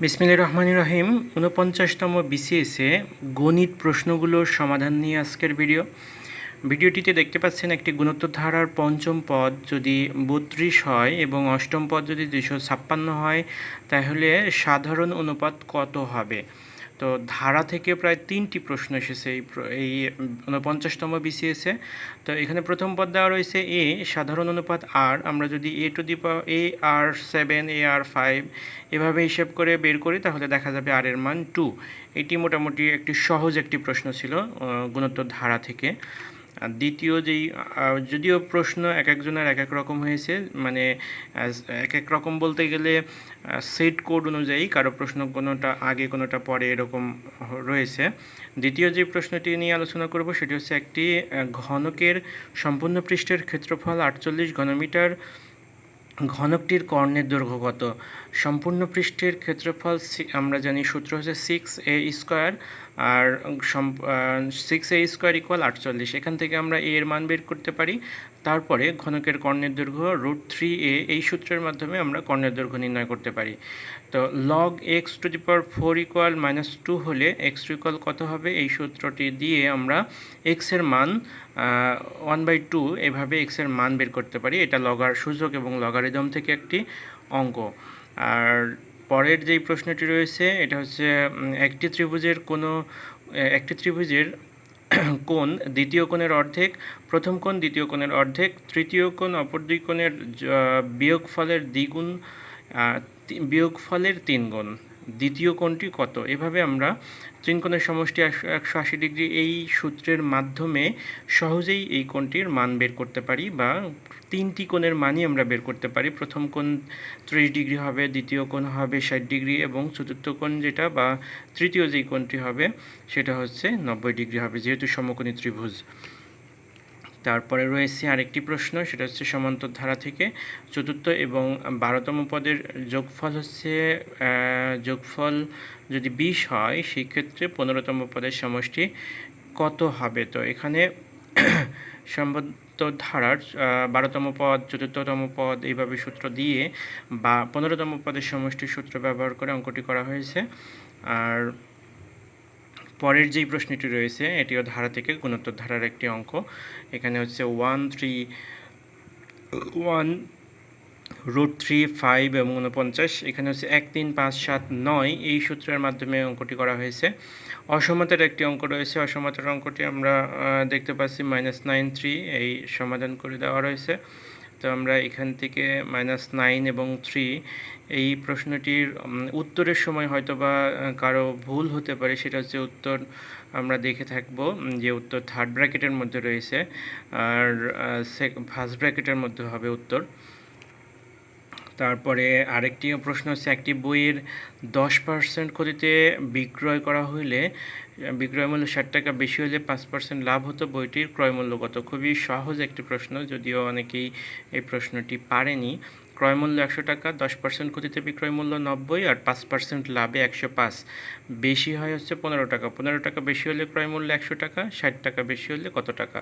বিসমিল্লাহির রহমানির রহিম। ৪৯তম বিসিএসে গণিত প্রশ্নগুলোর সমাধান নিয়ে আজকের ভিডিওটিতে দেখতে পাচ্ছেন একটি গুণোত্তর ধারার পঞ্চম পদ যদি ৩২ হয় এবং অষ্টম পদ যদি ২৫৬ হয় তাহলে সাধারণ অনুপাত কত হবে। তো ধারা থেকে প্রায় ৩টি প্রশ্ন এসেছে এই ৪৯তম বিসিএসে। তো এখানে প্রথম পদ দেওয়া রয়েছে এ সাধারণ অনুপাত আর, আমরা যদি AR7 এভাবে হিসেব করে বের করি তাহলে দেখা যাবে আর এর মান 2। এটি মোটামুটি একটি সহজ একটি প্রশ্ন ছিল গুণোত্তর ধারা থেকে। দ্বিতীয় যদিও প্রশ্ন এক একজনের এক এক রকম হয়েছে, মানে এক এক রকম বলতে গেলে সেট কোড অনুযায়ী কারো প্রশ্ন কোনোটা আগে কোনোটা পরে এরকম রয়েছে। দ্বিতীয় যে প্রশ্নটি নিয়ে আলোচনা করব সেটি হচ্ছে একটি ঘনকের সম্পূর্ণ পৃষ্ঠের ক্ষেত্রফল 48 ঘনমিটার, ঘনকটির কর্ণের দৈর্ঘ্য কত। সম্পূর্ণ পৃষ্ঠের ক্ষেত্রফল আমরা জানি সূত্র হচ্ছে 6a², আর 6a² = 48। এখান থেকে আমরা a এর মান বের করতে পারি। তারপরে ঘনকের কর্ণের দৈর্ঘ্য √3a, এই সূত্রের মাধ্যমে আমরা কর্ণের দৈর্ঘ্য নির্ণয় করতে পারি। তো log x⁴ = -2 হলে x কত হবে, এই সূত্রটি দিয়ে আমরা x এর মান 1/2 এভাবে x এর মান বের করতে পারি। এটা লগার সূচক এবং লগারিদম থেকে একটি অঙ্ক। আর পরের যেই প্রশ্নটি রয়েছে এটা হচ্ছে একটি ত্রিভুজের কোণ দ্বিতীয় কোণের অর্ধেক, প্রথম কোণ দ্বিতীয় কোণের অর্ধেক, তৃতীয় কোণ অপর দুই কোণের বিয়োগফলের 3 গুণ, দ্বিতীয় কোণটি কত। এভাবে আমরা কোণের সমষ্টি 180 ডিগ্রি এই সূত্রের মাধ্যমে সহজেই এই কোণটির মান বের করতে পারি, বা 3টি কোণের মানই আমরা বের করতে পারি। প্রথম কোণ 30 ডিগ্রি হবে, দ্বিতীয় কোণ হবে 60 ডিগ্রি এবং চতুর্থ কোণ যেটা বা তৃতীয় যেই কোণটি হবে সেটা হচ্ছে 90 ডিগ্রি হবে, যেহেতু সমকোণী ত্রিভুজ। তারপরে রয়েছে আরেকটি প্রশ্ন, সেটা হচ্ছে সমান্তর ধারা থেকে চতুর্থ এবং 12তম পদের যোগফল যদি 20 হয় সেই ক্ষেত্রে 15তম পদের সমষ্টি কত হবে। তো এখানে সমান্তর ধারার 12তম পদ, চতুর্থতম পদ এইভাবে সূত্র দিয়ে বা 15তম পদের সমষ্টির সূত্র ব্যবহার করে অঙ্কটি করা হয়েছে। আর পরের যেই প্রশ্নটি রয়েছে এটিও ধারা থেকে গুণোত্তর ধারার একটি অঙ্ক। এখানে হচ্ছে 1, 3, 1 √3, 5 এবং 49। এখানে হচ্ছে 1, 3, 5, 7, 9 এই সূত্রের মাধ্যমে অঙ্কটি করা হয়েছে। অসমতার একটি অঙ্ক রয়েছে, অসমতার অঙ্কটি আমরা দেখতে পাচ্ছি -9, 3 এই সমাধান করে দেওয়া রয়েছে। তো আমরা এখান থেকে -9 এবং 3 এই প্রশ্নটির উত্তরের সময় হয়তোবা কারো ভুল হতে পারে, সেটা হচ্ছে উত্তর আমরা দেখে থাকব যে উত্তর থার্ড ব্র্যাকেটের মধ্যে রয়েছে আর ফার্স্ট ব্র্যাকেটের মধ্যে হবে উত্তর। তারপরে আরেকটি প্রশ্ন হচ্ছে একটি বইয়ের 10% ক্ষতিতে বিক্রয় করা হলে বিক্রয় মূল্য 60 টাকা বেশি হলে 5% লাভ হতো, বইটির ক্রয় মূল্য কত। খুবই সহজ একটি প্রশ্ন, যদিও অনেকেই এই প্রশ্নটি পারেনি। ক্রয় মূল্য 100 টাকা, 10% ক্ষতিতে বিক্রয় মূল্য 90 আর 5% লাভে 105। বেশি হয় হচ্ছে 15 টাকা। 15 টাকা বেশি হলে ক্রয় মূল্য 100 টাকা, 60 টাকা বেশি হলে কত টাকা।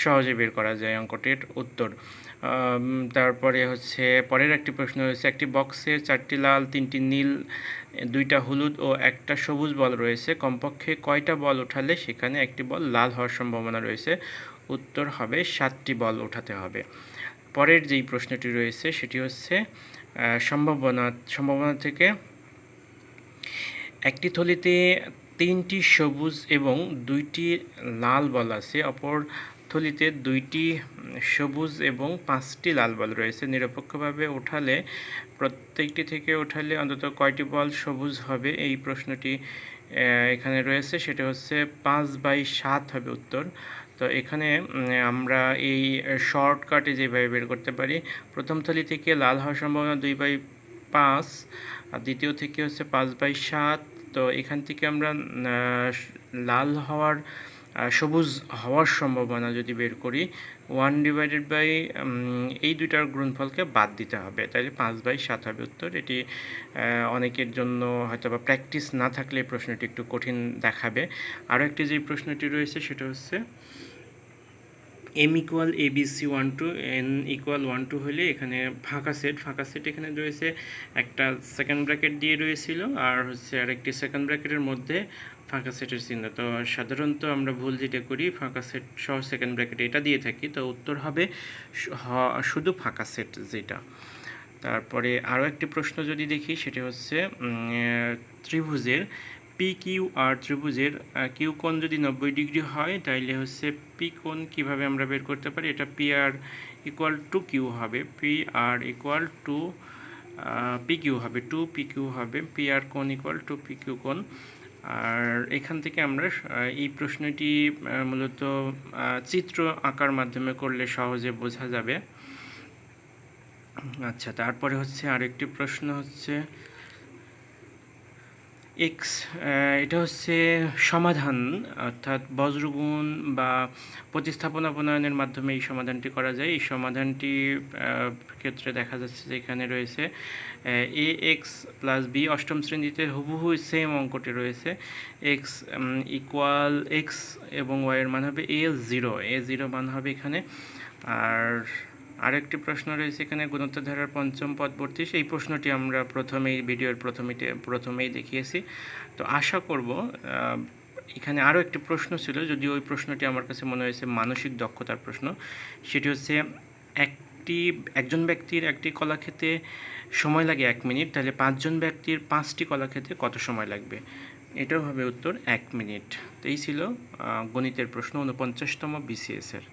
সহজে বের করা যায় অঙ্কটির উত্তর। তারপরে হচ্ছে পরের একটি প্রশ্ন হচ্ছে একটি বক্সে 4টি লাল, 3টি নীল, 2টা হলুদ ও 1টা সবুজ বল রয়েছে। কমপক্ষে কয়টা বল ওঠালে সেখানে একটি বল লাল হওয়ার সম্ভাবনা রয়েছে। উত্তর হবে 7টি বল ওঠাতে হবে। পরের যেই প্রশ্নটি রয়েছে সেটি হচ্ছে সম্ভাবনা থেকে একটি থলিতে 3টি সবুজ এবং 2টি লাল বল আছে, অপর থলিতে 2টি সবুজ এবং 5টি লাল বল রয়েছে। নিরপেক্ষভাবে ওঠালে প্রত্যেকটি থেকে ওঠালে অন্তত কয়টি বল সবুজ হবে, এই প্রশ্নটি এখানে রয়েছে। সেটা হচ্ছে 5/7 হবে উত্তর। তো এখানে আমরা এই শর্টকাটে যেভাবে বের করতে পারি, প্রথম থলি থেকে লাল হওয়ার সম্ভাবনা 2/5 আর দ্বিতীয় থেকে হচ্ছে 5/7। তো এখান থেকে আমরা লাল হওয়ার সবুজ হওয়ার সম্ভাবনা যদি বের করি 1/, এই দুইটার গুণফলকে বাদ দিতে হবে, তাহলে 5/7 হবে উত্তর। এটি অনেকের জন্য হয়তোবা প্র্যাকটিস না থাকলে এই প্রশ্নটি একটু কঠিন দেখাবে। আরও একটি যে প্রশ্নটি রয়েছে সেটা হচ্ছে M equal A B C 1 2 N equal 1 2 হলে এখানে ফাঁকা সেট এখানে রয়েছে, একটা সেকেন্ড ব্র্যাকেট দিয়ে রয়েছিল আর হচ্ছে আরেকটি সেকেন্ড ব্র্যাকেটের মধ্যে ফাঁকা সেটের চিহ্ন। তো সাধারণত আমরা ভুল যেটা করি ফাঁকা সেট সহ সেকেন্ড ব্র্যাকেট এটা দিয়ে থাকি, তো উত্তর হবে শুধু ফাঁকা সেট যেটা। তারপরে আরও একটি প্রশ্ন যদি দেখি সেটা হচ্ছে ত্রিভুজের পি কিউ আর ত্রিভুজের কিউ কোণ যদি 90 ডিগ্রি হয় তাইলে হচ্ছে পি কোণ কীভাবে আমরা বের করতে পারি, এটা P R equal to Q হবে, P R equal to P Q হবে, 2 পি কিউ হবে, পি আর কোণ ইকুয়াল টু পি কিউ কোণ। আর এখান থেকে আমরা এই প্রশ্নটি মূলত চিত্র আঁকার মাধ্যমে করলে সহজে বোঝা যাবে। আচ্ছা, তারপরে হচ্ছে আরেকটি প্রশ্ন হচ্ছে এক্স, এটা হচ্ছে সমাধান, অর্থাৎ বজ্রগুণ বা প্রতিস্থাপনা প্রণয়নের মাধ্যমে এই সমাধানটি করা যায়। এই সমাধানটি ক্ষেত্রে দেখা যাচ্ছে যে এখানে রয়েছে এ এক্স প্লাস বি, অষ্টম শ্রেণীতে হুবহু সেম অঙ্কটি রয়েছে, এক্স ইকুয়াল এক্স এবং ওয়াইয়ের মান হবে এ জিরো মান হবে এখানে। আর আরেকটি প্রশ্ন রয়েছে এখানে গুণোত্তর ধারার পঞ্চম পদবর্তী, সেই প্রশ্নটি আমরা ভিডিওর প্রথমেই দেখিয়েছি। তো আশা করব এখানে আরও একটি প্রশ্ন ছিল, যদিও ওই প্রশ্নটি আমার কাছে মনে হয়েছে মানসিক দক্ষতার প্রশ্ন। সেটি হচ্ছে একজন ব্যক্তির একটি কলা খেতে সময় লাগে 1 মিনিট, তাহলে 5 জন ব্যক্তির 5টি কলা খেতে কত সময় লাগবে? এটাও হবে উত্তর 1 মিনিট। তো এই ছিল গণিতের প্রশ্ন 49তম BCS এর।